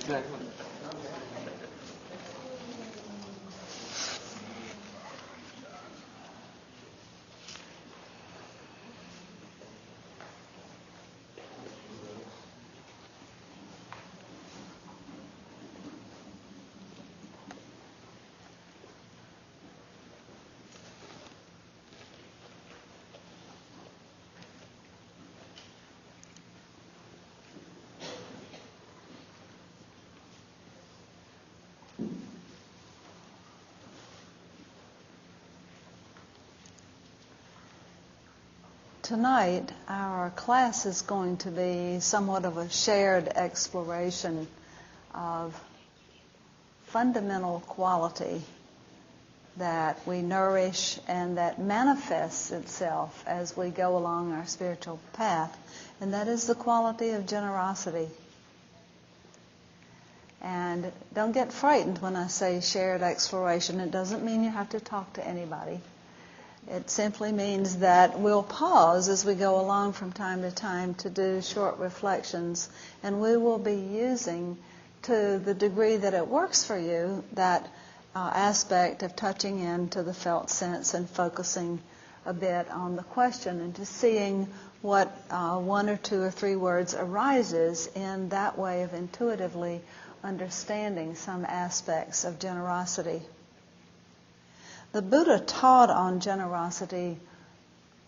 Exactly. Tonight, our class is going to be somewhat of a shared exploration of fundamental quality that we nourish and that manifests itself as we go along our spiritual path, and that is the quality of generosity. And don't get frightened when I say shared exploration. It doesn't mean you have to talk to anybody. It simply means that we'll pause as we go along from time to time to do short reflections, and we will be using, to the degree that it works for you, that aspect of touching into the felt sense and focusing a bit on the question and just seeing what one or two or three words arises in that way of intuitively understanding some aspects of generosity. The Buddha taught on generosity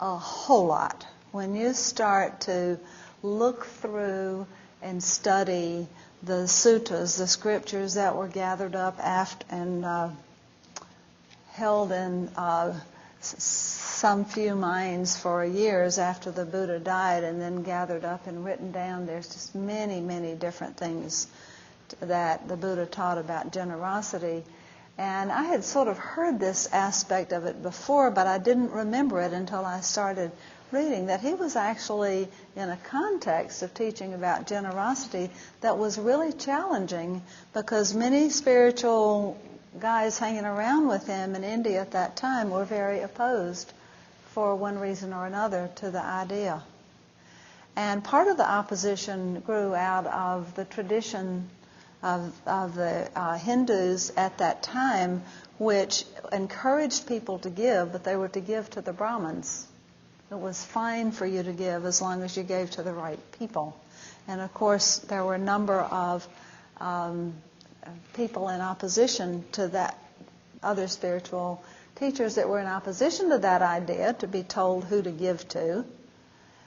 a whole lot. When you start to look through and study the suttas, the scriptures that were gathered up and held in some few minds for years after the Buddha died and then gathered up and written down, there's just many, many different things that the Buddha taught about generosity. And I had sort of heard this aspect of it before, but I didn't remember it until I started reading, that he was actually in a context of teaching about generosity that was really challenging, because many spiritual guys hanging around with him in India at that time were very opposed, for one reason or another, to the idea. And part of the opposition grew out of the tradition of the Hindus at that time, which encouraged people to give, but they were to give to the Brahmins. It was fine for you to give as long as you gave to the right people. And of course, there were a number of people in opposition to that, other spiritual teachers that were in opposition to that idea, to be told who to give to.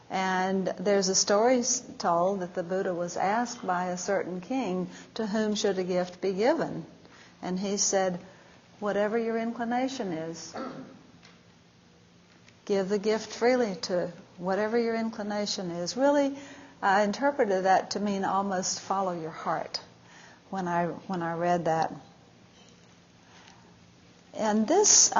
And there's a story told that the Buddha was asked by a certain king, to whom should a gift be given? And he said, whatever your inclination is, give the gift freely to whatever your inclination is. Really, I interpreted that to mean almost follow your heart when I read that. And this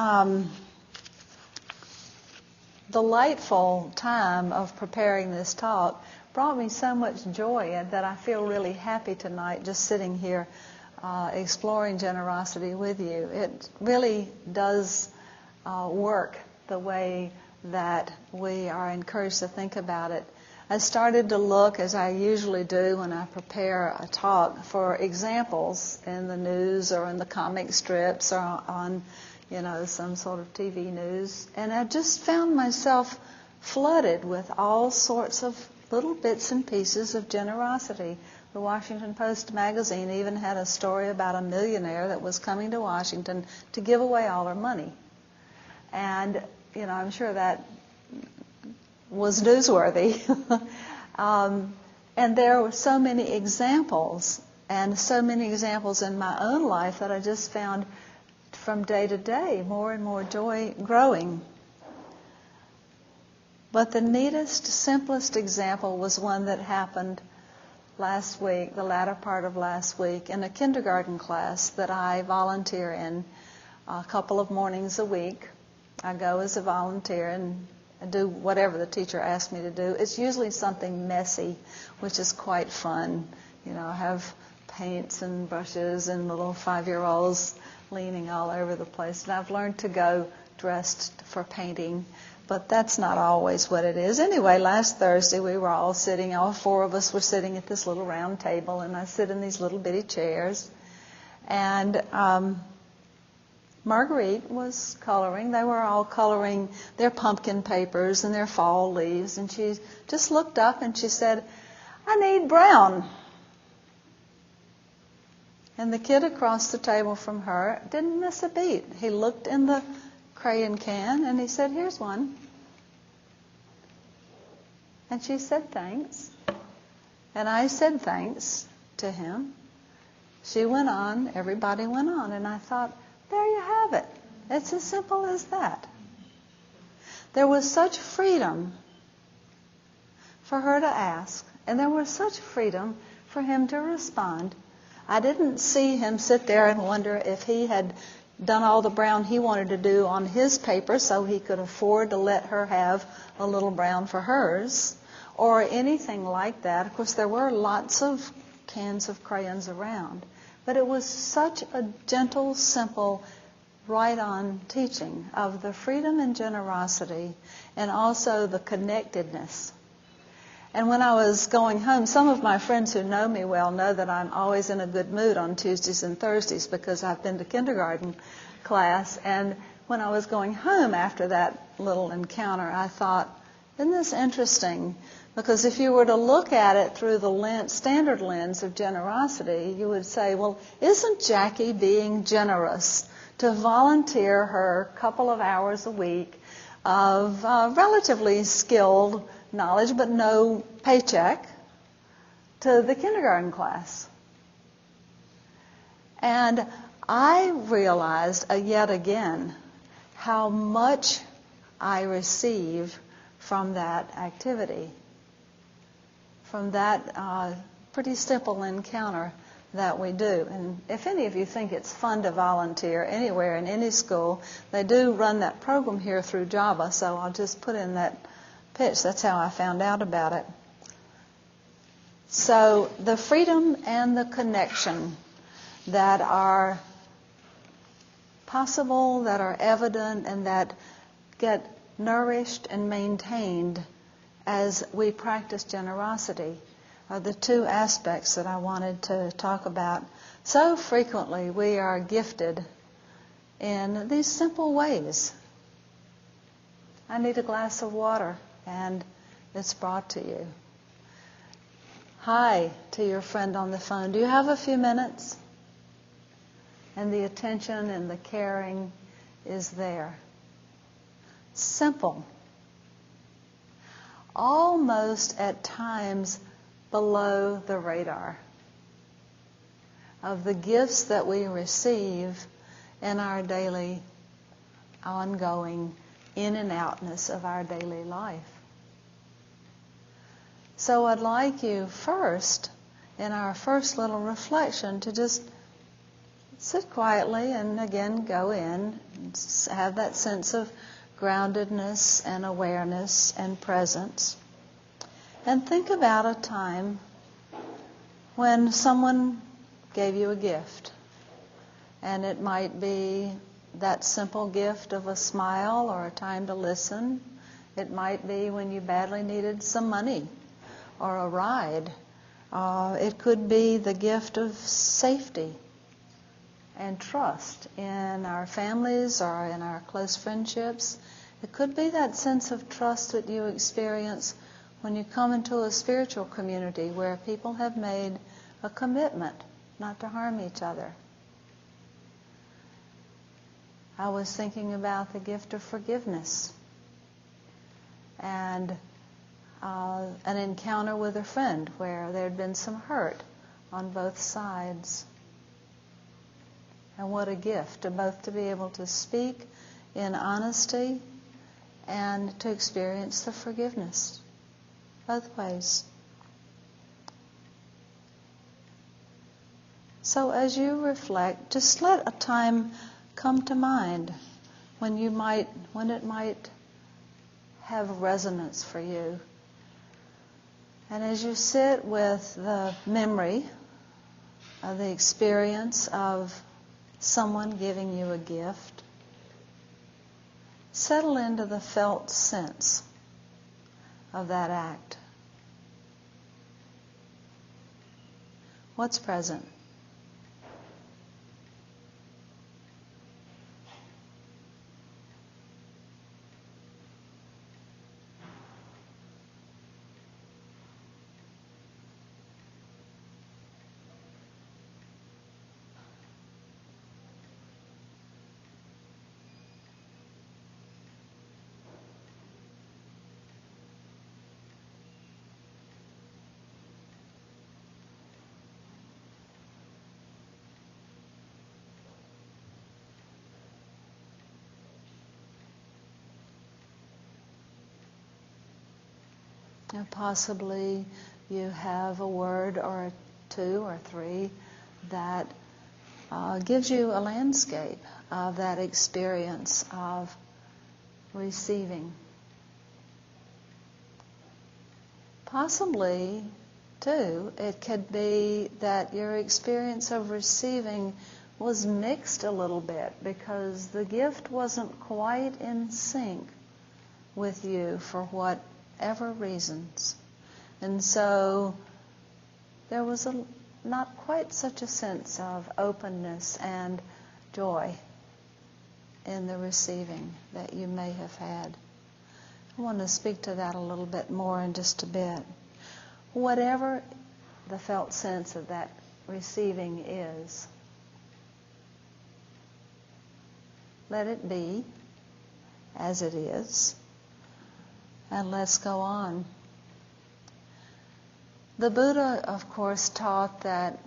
delightful time of preparing this talk brought me so much joy that I feel really happy tonight just sitting here exploring generosity with you. It really does work the way that we are encouraged to think about it. I started to look, as I usually do when I prepare a talk, for examples in the news or in the comic strips or on some sort of TV news. And I just found myself flooded with all sorts of little bits and pieces of generosity. The Washington Post magazine even had a story about a millionaire that was coming to Washington to give away all her money. And, I'm sure that was newsworthy. And there were so many examples, and so many examples in my own life, that I just found from day to day more and more joy growing. But the neatest, simplest example was one that happened last week, the latter part of last week, in a kindergarten class that I volunteer in a couple of mornings a week. I go as a volunteer and I do whatever the teacher asks me to do. It's usually something messy, which is quite fun. I have paints and brushes and little 5-year-olds leaning all over the place. And I've learned to go dressed for painting But that's not always what it is. Anyway, last Thursday we were all sitting, all four of us were sitting at this little round table, and I sit in these little bitty chairs. And Marguerite was coloring. They were all coloring their pumpkin papers and their fall leaves. And she just looked up and she said, "I need brown." And the kid across the table from her didn't miss a beat. He looked in the crayon can and he said, "Here's one." And she said, "Thanks." And I said thanks to him. She went on, everybody went on, and I thought, there you have it. It's as simple as that. There was such freedom for her to ask, and there was such freedom for him to respond. I didn't see him sit there and wonder if he had done all the brown he wanted to do on his paper so he could afford to let her have a little brown for hers, or anything like that. Of course, there were lots of cans of crayons around. But it was such a gentle, simple, right-on teaching of the freedom and generosity and also the connectedness. And when I was going home, some of my friends who know me well know that I'm always in a good mood on Tuesdays and Thursdays because I've been to kindergarten class. And when I was going home after that little encounter, I thought, isn't this interesting? Because if you were to look at it through the standard lens of generosity, you would say, well, isn't Jackie being generous to volunteer her couple of hours a week of relatively skilled knowledge but no paycheck to the kindergarten class? And I realized yet again how much I receive from that activity, from that pretty simple encounter that we do. And if any of you think it's fun to volunteer anywhere in any school, they do run that program here through Java, so I'll just put in that pitch. That's how I found out about it. So the freedom and the connection that are possible, that are evident, and that get nourished and maintained as we practice generosity are the two aspects that I wanted to talk about. So frequently we are gifted in these simple ways. I need a glass of water, and it's brought to you. Hi to your friend on the phone. Do you have a few minutes? And the attention and the caring is there. Simple. Almost at times below the radar of the gifts that we receive in our daily, ongoing in and outness of our daily life. So I'd like you first, in our first little reflection, to just sit quietly and again go in and have that sense of groundedness and awareness and presence. And think about a time when someone gave you a gift. And it might be that simple gift of a smile or a time to listen. It might be when you badly needed some money or a ride. It could be the gift of safety and trust in our families or in our close friendships. It could be that sense of trust that you experience when you come into a spiritual community where people have made a commitment not to harm each other. I was thinking about the gift of forgiveness and an encounter with a friend where there had been some hurt on both sides. And what a gift to both to be able to speak in honesty and to experience the forgiveness both ways. So as you reflect, just let a time come to mind when it might have resonance for you. And as you sit with the memory of the experience of someone giving you a gift, settle into the felt sense of that act. What's present? And possibly you have a word or two or three that gives you a landscape of that experience of receiving. Possibly, too, it could be that your experience of receiving was mixed a little bit because the gift wasn't quite in sync with you for whatever reasons. And so there was not quite such a sense of openness and joy in the receiving that you may have had. I want to speak to that a little bit more in just a bit. Whatever the felt sense of that receiving is, let it be as it is, and let's go on. The Buddha, of course, taught that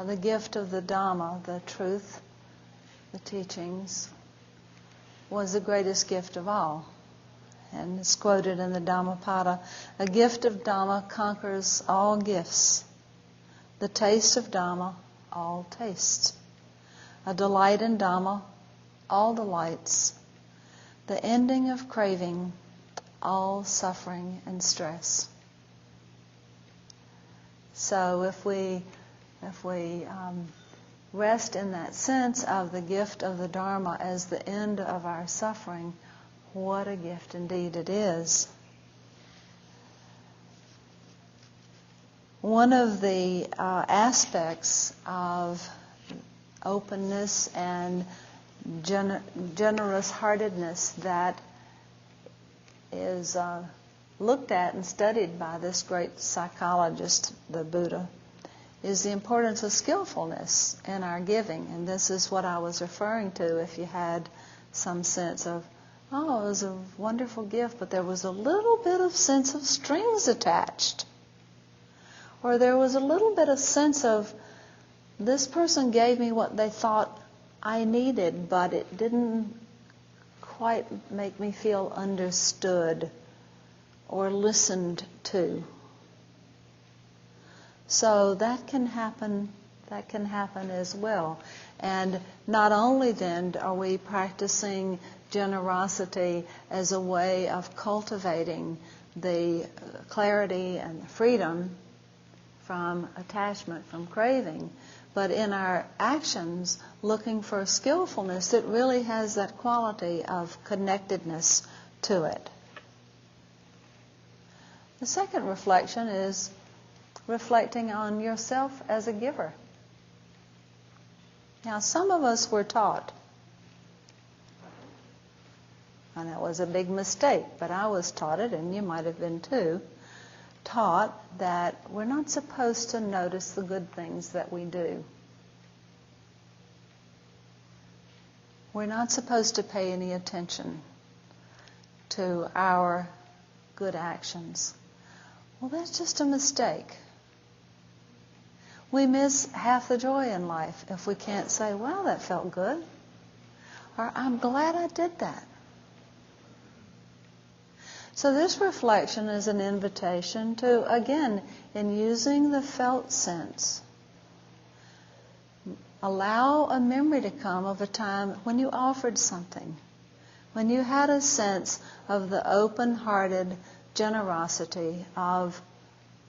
the gift of the Dhamma, the truth, the teachings, was the greatest gift of all. And it's quoted in the Dhammapada, a gift of Dhamma conquers all gifts. The taste of Dhamma, all tastes. A delight in Dhamma, all delights. The ending of craving, all suffering and stress. So if we rest in that sense of the gift of the Dharma as the end of our suffering, what a gift indeed it is. One of the aspects of openness and generous-heartedness that is looked at and studied by this great psychologist, the Buddha, is the importance of skillfulness in our giving. And this is what I was referring to if you had some sense of, oh, it was a wonderful gift, but there was a little bit of sense of strings attached. Or there was a little bit of sense of, this person gave me what they thought I needed, but it didn't quite make me feel understood or listened to. So that can happen as well. And not only then are we practicing generosity as a way of cultivating the clarity and freedom from attachment, from craving, but in our actions looking for skillfulness that really has that quality of connectedness to it. The second reflection is reflecting on yourself as a giver. Now, some of us were taught, and it was a big mistake, but I was taught it, and you might have been too, taught that we're not supposed to notice the good things that we do. We're not supposed to pay any attention to our good actions. Well, that's just a mistake. We miss half the joy in life if we can't say, well, that felt good, or I'm glad I did that. So this reflection is an invitation to, again, in using the felt sense, allow a memory to come of a time when you offered something, when you had a sense of the open-hearted generosity of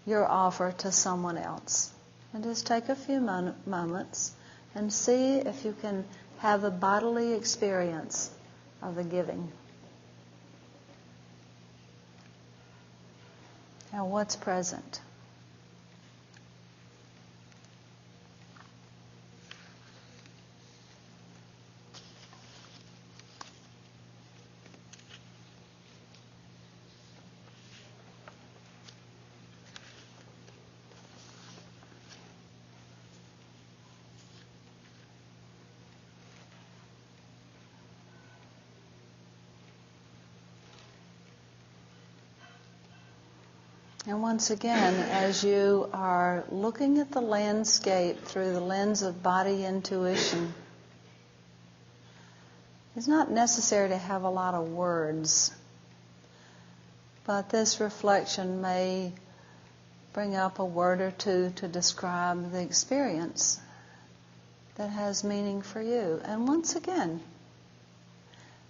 your offer to someone else. And just take a few moments and see if you can have a bodily experience of the giving. Now, what's present? And once again, as you are looking at the landscape through the lens of body intuition, it's not necessary to have a lot of words, but this reflection may bring up a word or two to describe the experience that has meaning for you. And once again,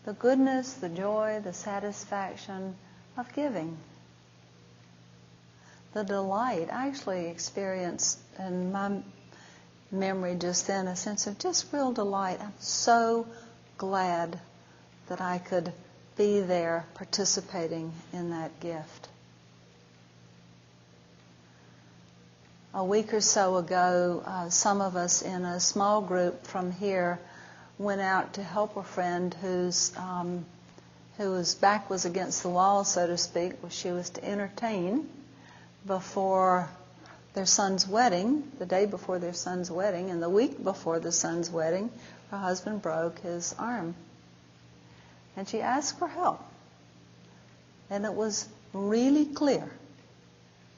the goodness, the joy, the satisfaction of giving. The delight. I actually experienced in my memory just then a sense of just real delight. I'm so glad that I could be there participating in that gift. A week or so ago, some of us in a small group from here went out to help a friend whose back was against the wall, so to speak. She was to entertain before their son's wedding, the day before their son's wedding, and the week before the son's wedding, her husband broke his arm. And she asked for help. And it was really clear.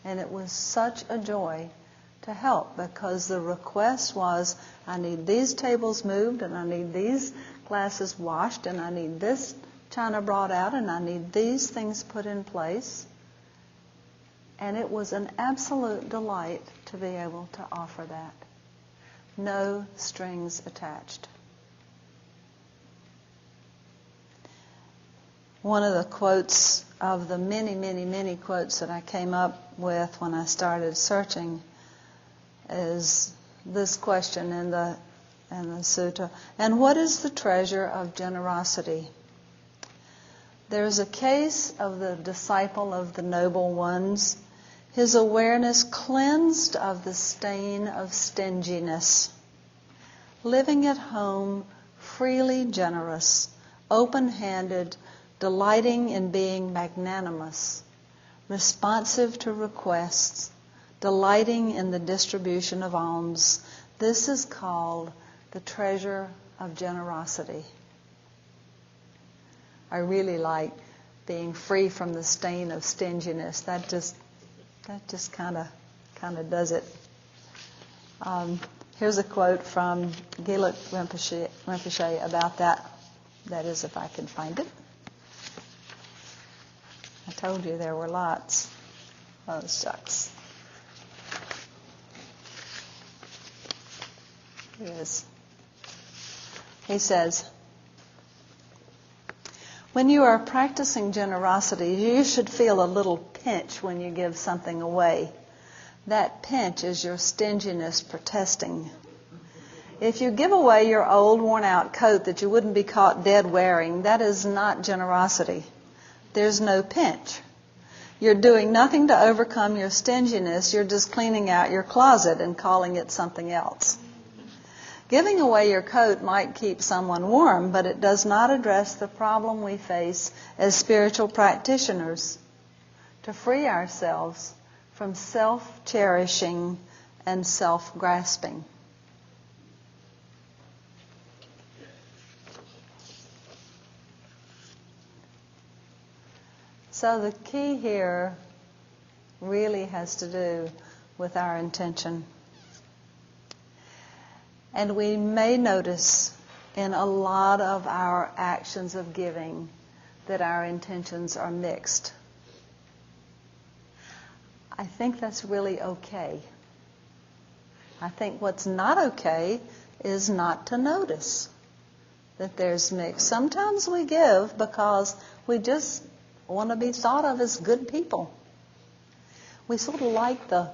And it was such a joy to help, because the request was, I need these tables moved, and I need these glasses washed, and I need this china brought out, and I need these things put in place. And it was an absolute delight to be able to offer that. No strings attached. One of the quotes of the many, many, many quotes that I came up with when I started searching is this question in the sutta. And what is the treasure of generosity? There's a case of the disciple of the noble ones, his awareness cleansed of the stain of stinginess, living at home, freely generous, open-handed, delighting in being magnanimous, responsive to requests, delighting in the distribution of alms. This is called the treasure of generosity. I really like being free from the stain of stinginess. That just kind of does it. Here's a quote from Geluk Rinpoche about that. That is, if I can find it. I told you there were lots. Oh, shucks. Here it is. He says, when you are practicing generosity, you should feel a little pinch when you give something away. That pinch is your stinginess protesting. If you give away your old, worn-out coat that you wouldn't be caught dead wearing, that is not generosity. There's no pinch. You're doing nothing to overcome your stinginess. You're just cleaning out your closet and calling it something else. Giving away your coat might keep someone warm, but it does not address the problem we face as spiritual practitioners, to free ourselves from self-cherishing and self-grasping. So the key here really has to do with our intention. And we may notice in a lot of our actions of giving that our intentions are mixed. I think that's really okay. I think what's not okay is not to notice that there's mix. Sometimes we give because we just want to be thought of as good people. We sort of like the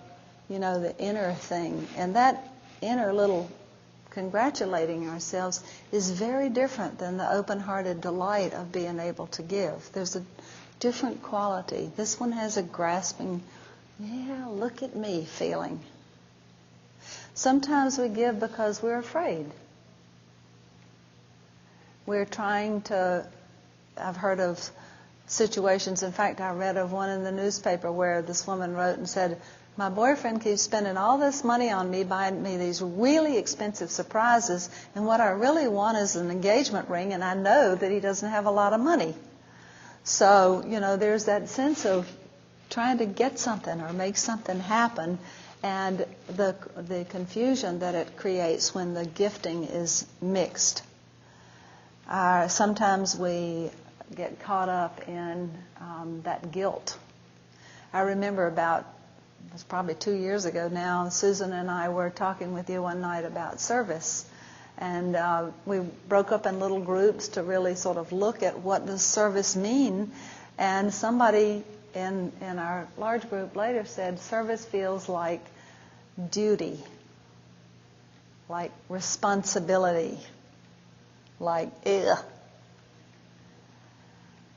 inner thing, and that inner little congratulating ourselves is very different than the open-hearted delight of being able to give. There's a different quality. This one has a grasping yeah, look at me feeling. Sometimes we give because we're afraid. We're trying to, I've heard of situations, in fact I read of one in the newspaper where this woman wrote and said, my boyfriend keeps spending all this money on me, buying me these really expensive surprises, and what I really want is an engagement ring, and I know that he doesn't have a lot of money. So, there's that sense of trying to get something or make something happen, and the confusion that it creates when the gifting is mixed. Sometimes we get caught up in that guilt. I remember it was probably 2 years ago now, Susan and I were talking with you one night about service. And we broke up in little groups to really sort of look at what does service mean. And somebody in our large group later said, service feels like duty, like responsibility, like ugh.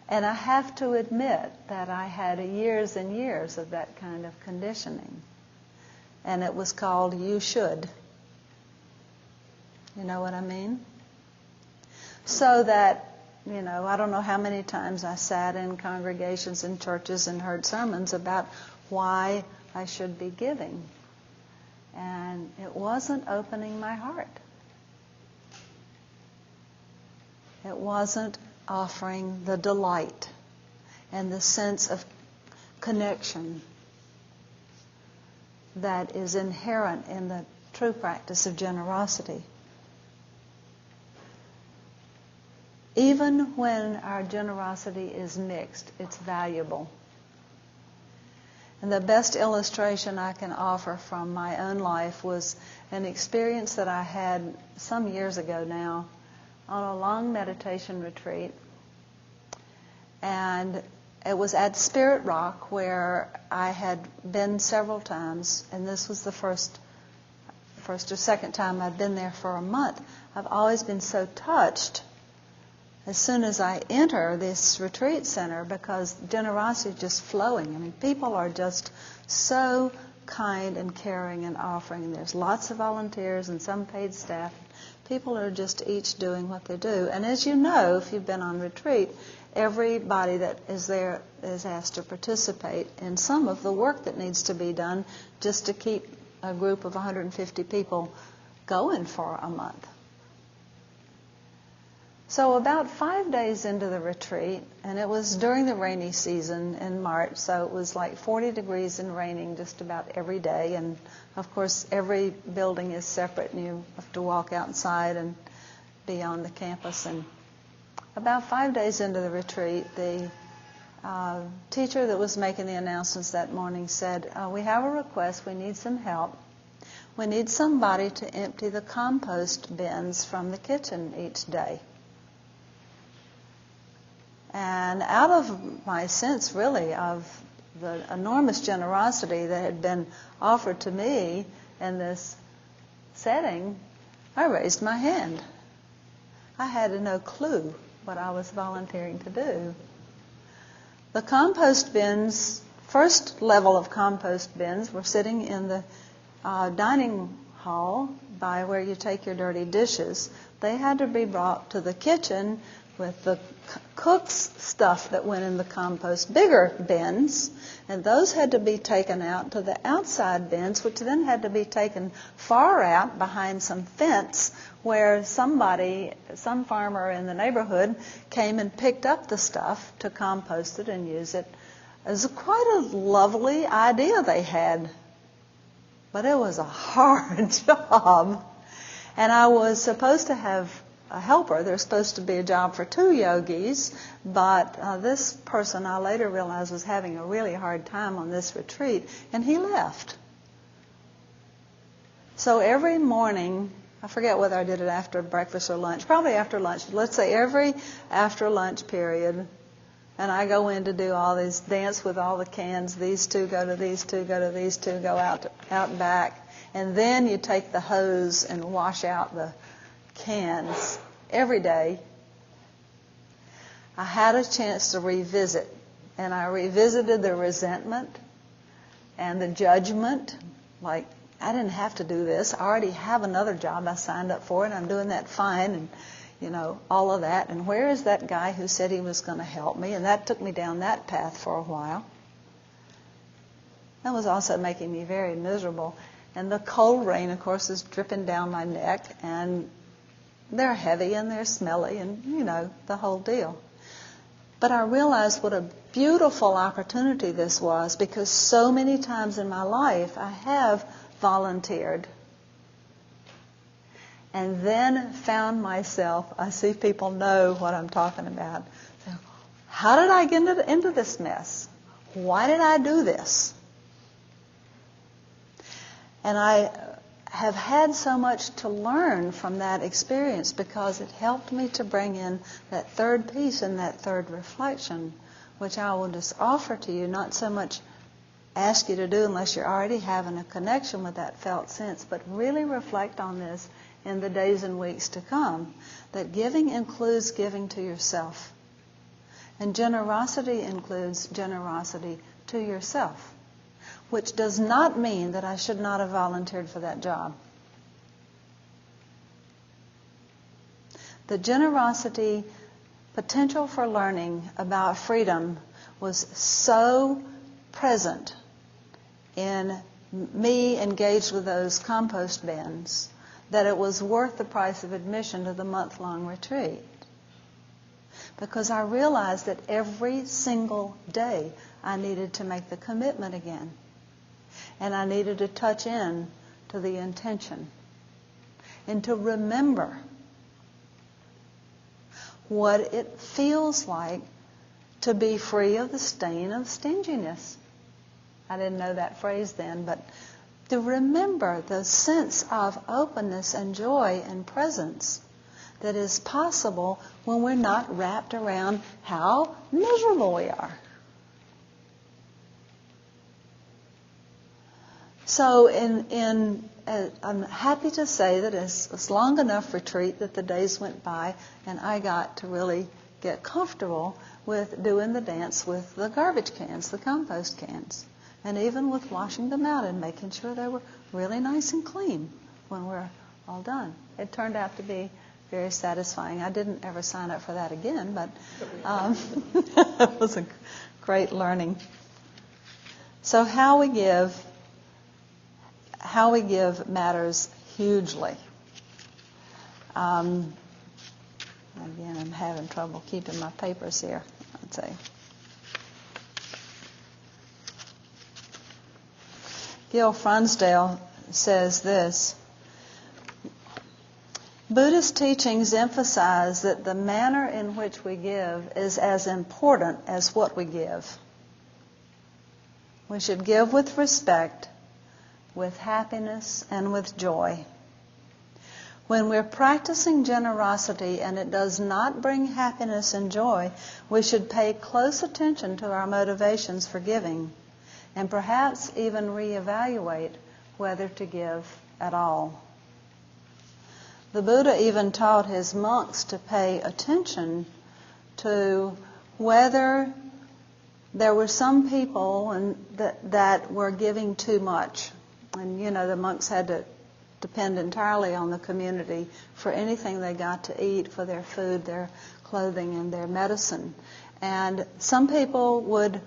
And I have to admit that I had years and years of that kind of conditioning. And it was called you should. You know what I mean? So that, I don't know how many times I sat in congregations and churches and heard sermons about why I should be giving. And it wasn't opening my heart. It wasn't offering the delight and the sense of connection that is inherent in the true practice of generosity. Even when our generosity is mixed, it's valuable. And the best illustration I can offer from my own life was an experience that I had some years ago now on a long meditation retreat. And it was at Spirit Rock, where I had been several times, and this was the first or second time I'd been there for a month. I've always been so touched as soon as I enter this retreat center, because generosity is just flowing. I mean, people are just so kind and caring and offering. There's lots of volunteers and some paid staff. People are just each doing what they do. And as you know, if you've been on retreat, everybody that is there is asked to participate in some of the work that needs to be done just to keep a group of 150 people going for a month. So about 5 days into the retreat, and it was during the rainy season in March, so it was like 40 degrees and raining just about every day. And of course, every building is separate, and you have to walk outside and be on the campus. And about 5 days into the retreat, the teacher that was making the announcements that morning said, we have a request, we need some help. We need somebody to empty the compost bins from the kitchen each day. And out of my sense, really, of the enormous generosity that had been offered to me in this setting, I raised my hand. I had no clue what I was volunteering to do. The compost bins, first level of compost bins, were sitting in the dining hall by where you take your dirty dishes. They had to be brought to the kitchen with the cook's stuff that went in the compost, bigger bins, and those had to be taken out to the outside bins, which then had to be taken far out behind some fence where some farmer in the neighborhood came and picked up the stuff to compost it and use it. It was quite a lovely idea they had, but it was a hard job. And I was supposed to have a helper. There's supposed to be a job for 2 yogis, but this person I later realized was having a really hard time on this retreat, and he left. So every morning, I forget whether I did it after breakfast or lunch, probably after lunch, let's say every after lunch period, and I go in to do all these, dance with all the cans, these two go to these two, go to these two, go out back, and then you take the hose and wash out the cans every day. I had a chance to revisit, and I revisited the resentment and the judgment, like, I didn't have to do this. I already have another job I signed up for, and I'm doing that fine, and, you know, all of that. And where is that guy who said he was going to help me? And that took me down that path for a while. That was also making me very miserable. And the cold rain, of course, is dripping down my neck, and they're heavy and they're smelly and, you know, the whole deal. But I realized what a beautiful opportunity this was, because so many times in my life I have volunteered and then found myself, I see people know what I'm talking about. So, how did I get into this mess? Why did I do this? And I have had so much to learn from that experience, because it helped me to bring in that third piece and that third reflection, which I will just offer to you, not so much ask you to do unless you're already having a connection with that felt sense, but really reflect on this in the days and weeks to come, that giving includes giving to yourself. And generosity includes generosity to yourself, which does not mean that I should not have volunteered for that job. The generosity potential for learning about freedom was so present in me engaged with those compost bins that it was worth the price of admission to the month-long retreat. Because I realized that every single day I needed to make the commitment again. And I needed to touch in to the intention and to remember what it feels like to be free of the stain of stinginess. I didn't know that phrase then, but to remember the sense of openness and joy and presence that is possible when we're not wrapped around how miserable we are. So I'm happy to say that it's long enough retreat that the days went by and I got to really get comfortable with doing the dance with the garbage cans, the compost cans, and even with washing them out and making sure they were really nice and clean when we're all done. It turned out to be very satisfying. I didn't ever sign up for that again, but it was a great learning. So how we give matters hugely. Again, I'm having trouble keeping my papers here. Let's see. Gil Fronsdale says this: Buddhist teachings emphasize that the manner in which we give is as important as what we give. We should give with respect, with happiness, and with joy. When we're practicing generosity and it does not bring happiness and joy, we should pay close attention to our motivations for giving and perhaps even reevaluate whether to give at all. The Buddha even taught his monks to pay attention to whether there were some people that were giving too much. And, you know, the monks had to depend entirely on the community for anything they got to eat, for their food, their clothing, and their medicine. And some people would,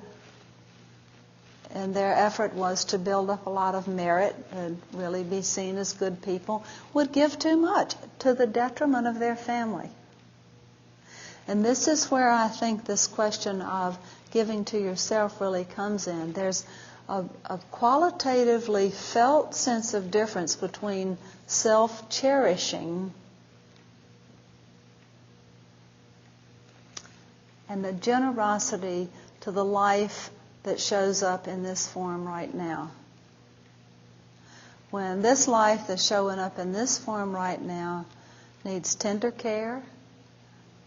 and their effort was to build up a lot of merit and really be seen as good people, would give too much to the detriment of their family. And this is where I think this question of giving to yourself really comes in. There's a qualitatively felt sense of difference between self-cherishing and the generosity to the life that shows up in this form right now. When this life that's showing up in this form right now needs tender care,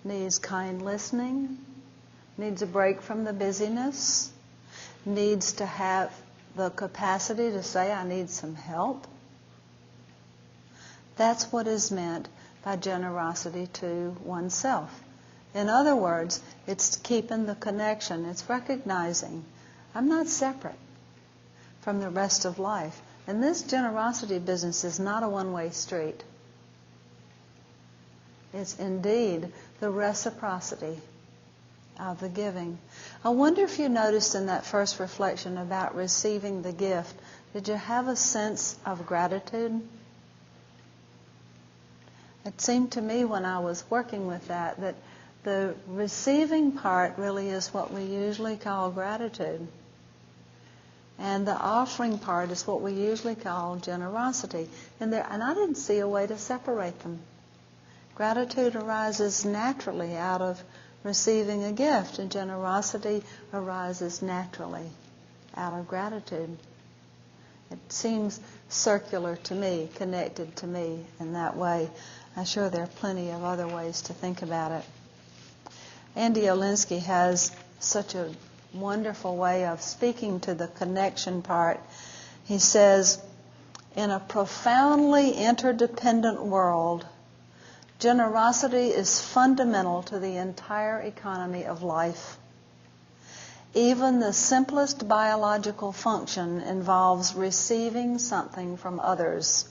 needs kind listening, needs a break from the busyness, needs to have the capacity to say, I need some help. That's what is meant by generosity to oneself. In other words, it's keeping the connection. It's recognizing I'm not separate from the rest of life. And this generosity business is not a one-way street. It's indeed the reciprocity of the giving. I wonder if you noticed in that first reflection about receiving the gift, did you have a sense of gratitude? It seemed to me when I was working with that the receiving part really is what we usually call gratitude. And the offering part is what we usually call generosity. And I didn't see a way to separate them. Gratitude arises naturally out of receiving a gift, and generosity arises naturally out of gratitude. It seems circular to me, connected to me in that way. I'm sure there are plenty of other ways to think about it. Andy Olinsky has such a wonderful way of speaking to the connection part. He says, in a profoundly interdependent world, generosity is fundamental to the entire economy of life. Even the simplest biological function involves receiving something from others.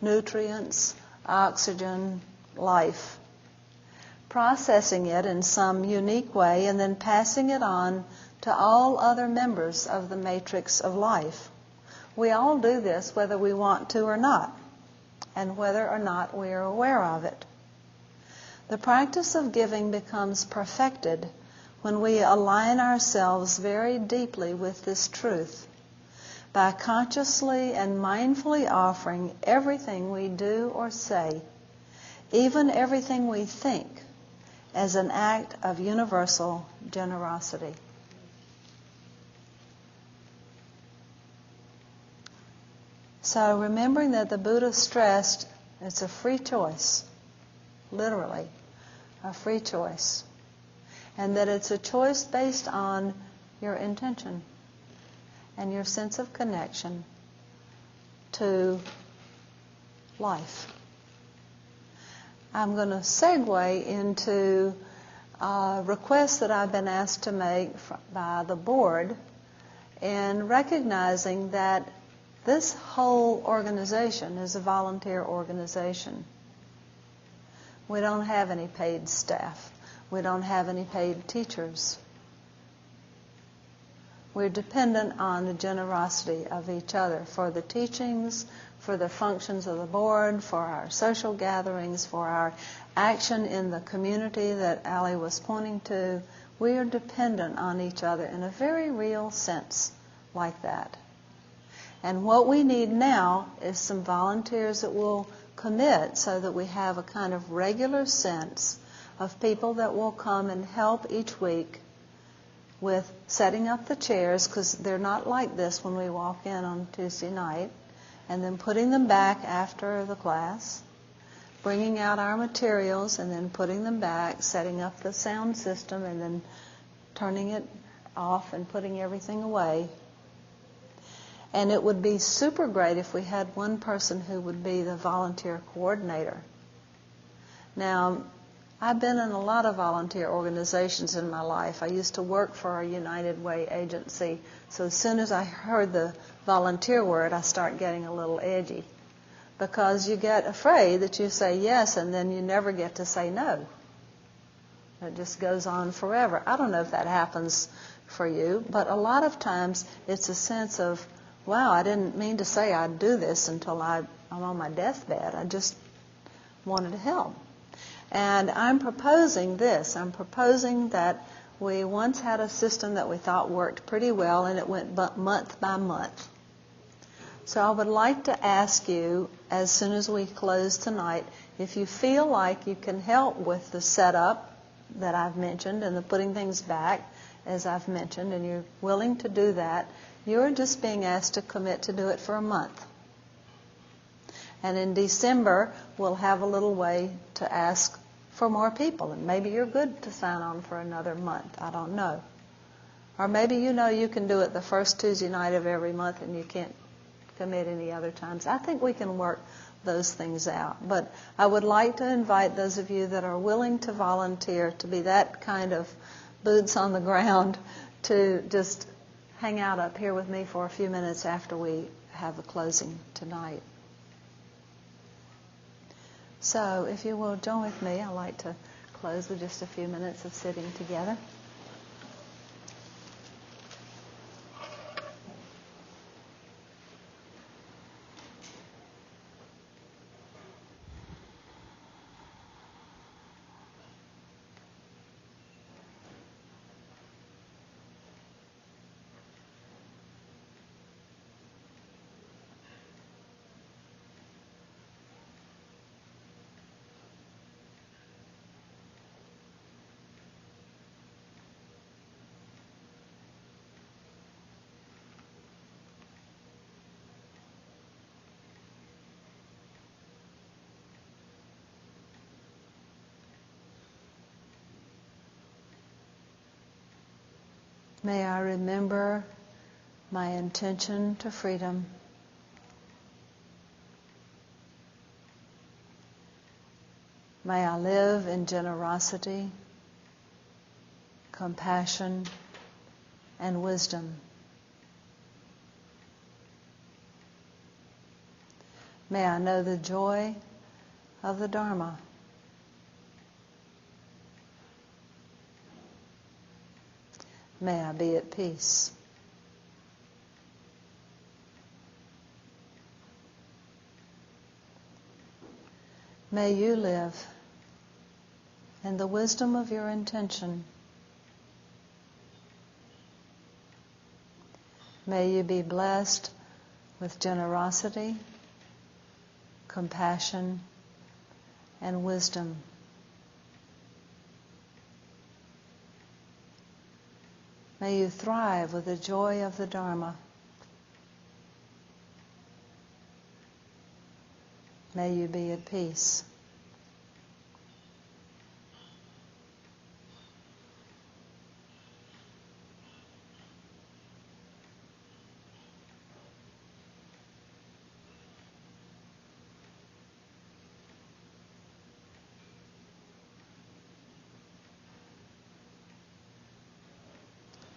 Nutrients, oxygen, life. Processing it in some unique way and then passing it on to all other members of the matrix of life. We all do this whether we want to or not, and whether or not we are aware of it. The practice of giving becomes perfected when we align ourselves very deeply with this truth by consciously and mindfully offering everything we do or say, even everything we think, as an act of universal generosity. So remembering that the Buddha stressed it's a free choice, literally, a free choice. And that it's a choice based on your intention and your sense of connection to life. I'm going to segue into a request that I've been asked to make by the board in recognizing that this whole organization is a volunteer organization. We don't have any paid staff. We don't have any paid teachers. We're dependent on the generosity of each other for the teachings, for the functions of the board, for our social gatherings, for our action in the community that Ali was pointing to. We are dependent on each other in a very real sense like that. And what we need now is some volunteers that will commit so that we have a kind of regular sense of people that will come and help each week with setting up the chairs, because they're not like this when we walk in on Tuesday night, and then putting them back after the class, bringing out our materials and then putting them back, setting up the sound system and then turning it off and putting everything away. And it would be super great if we had one person who would be the volunteer coordinator. Now, I've been in a lot of volunteer organizations in my life. I used to work for a United Way agency, so as soon as I heard the volunteer word, I start getting a little edgy, because you get afraid that you say yes and then you never get to say no. It just goes on forever. I don't know if that happens for you, but a lot of times it's a sense of, wow, I didn't mean to say I'd do this until I'm on my deathbed. I just wanted to help. And I'm proposing this. I'm proposing that we once had a system that we thought worked pretty well, and it went month by month. So I would like to ask you, as soon as we close tonight, if you feel like you can help with the setup that I've mentioned and the putting things back, as I've mentioned, and you're willing to do that, you're just being asked to commit to do it for a month. And in December, we'll have a little way to ask for more people. And maybe you're good to sign on for another month. I don't know. Or maybe you know you can do it the first Tuesday night of every month and you can't commit any other times. I think we can work those things out. But I would like to invite those of you that are willing to volunteer to be that kind of boots on the ground to just hang out up here with me for a few minutes after we have the closing tonight. So if you will join with me, I'd like to close with just a few minutes of sitting together. May I remember my intention to freedom. May I live in generosity, compassion, and wisdom. May I know the joy of the Dharma. May I be at peace. May you live in the wisdom of your intention. May you be blessed with generosity, compassion, and wisdom. May you thrive with the joy of the Dharma. May you be at peace.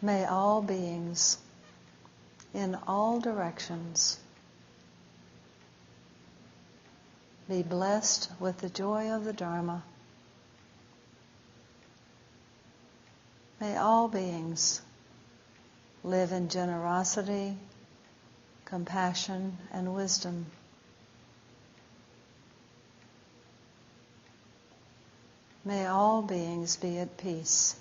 May all beings in all directions be blessed with the joy of the Dharma. May all beings live in generosity, compassion, and wisdom. May all beings be at peace.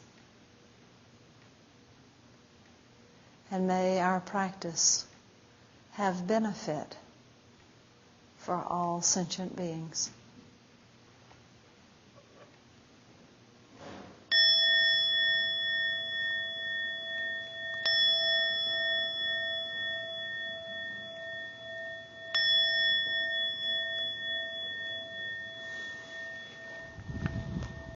And may our practice have benefit for all sentient beings.